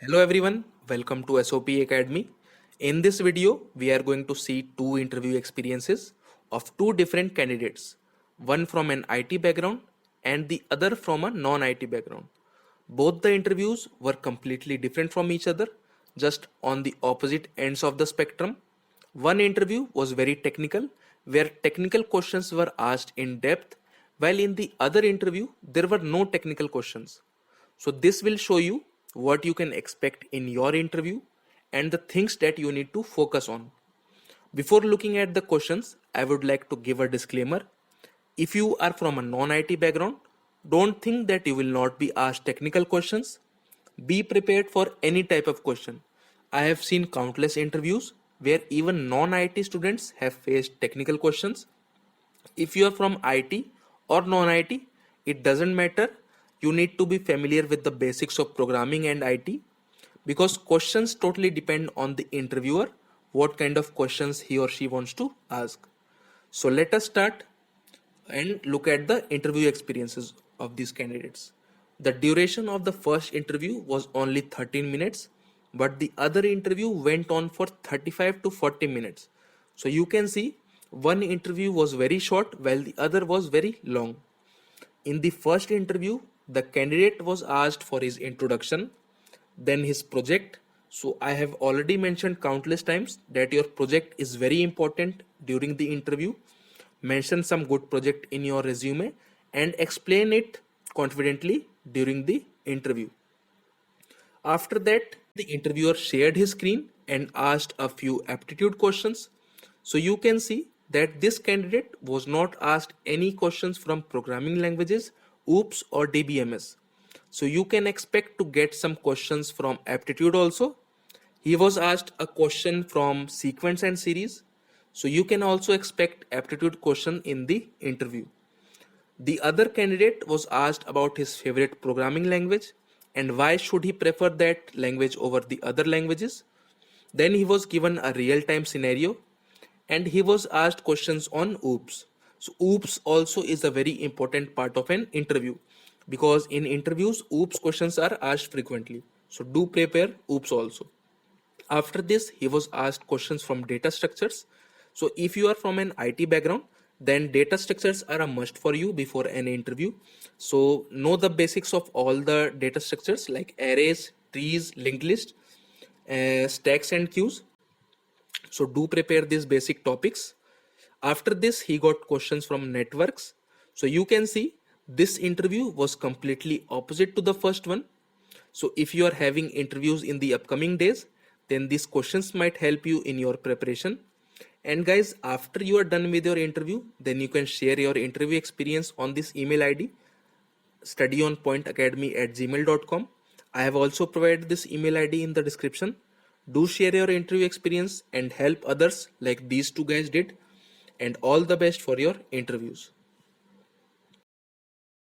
Hello everyone, welcome to SOP Academy. In this video, we are going to see two interview experiences of two different candidates, one from an IT background and the other from a non-IT background. Both the interviews were completely different from each other, just on the opposite ends of the spectrum. One interview was very technical, where technical questions were asked in depth, while in the other interview, there were no technical questions. So this will show you what you can expect in your interview and the things that you need to focus on. Before looking at the questions, I would like to give a disclaimer. If you are from a non-IT background, don't think that you will not be asked technical questions. Be prepared for any type of question. I have seen countless interviews where even non-IT students have faced technical questions. If you are from IT or non-IT, it doesn't matter. You need to be familiar with the basics of programming and IT because questions totally depend on the interviewer, what kind of questions he or she wants to ask. So let us start and look at the interview experiences of these candidates. The duration of the first interview was only 13 minutes, but the other interview went on for 35 to 40 minutes. So you can see one interview was very short while the other was very long. In the first interview, the candidate was asked for his introduction, then his project. So I have already mentioned countless times that your project is very important during the interview. Mention some good project in your resume and explain it confidently during the interview. After that, the interviewer shared his screen and asked a few aptitude questions. So you can see that this candidate was not asked any questions from programming languages, OOPS or DBMS. So you can expect to get some questions from aptitude also. He was asked a question from sequence and series. So you can also expect aptitude question in the interview. The other candidate was asked about his favorite programming language and why should he prefer that language over the other languages. Then he was given a real-time scenario and he was asked questions on OOPS. So OOPS also is a very important part of an interview because in interviews OOPS questions are asked frequently. So do prepare OOPS also. After this, he was asked questions from data structures. So if you are from an IT background, then data structures are a must for you before an interview. So know the basics of all the data structures like arrays, trees, linked list, stacks and queues. So do prepare these basic topics. After this, he got questions from networks. So you can see this interview was completely opposite to the first one. So if you are having interviews in the upcoming days, then these questions might help you in your preparation. And guys, after you are done with your interview, then you can share your interview experience on this email ID, studyonpointacademy@gmail.com. I have also provided this email ID in the description. Do share your interview experience and help others like these two guys did. And all the best for your interviews.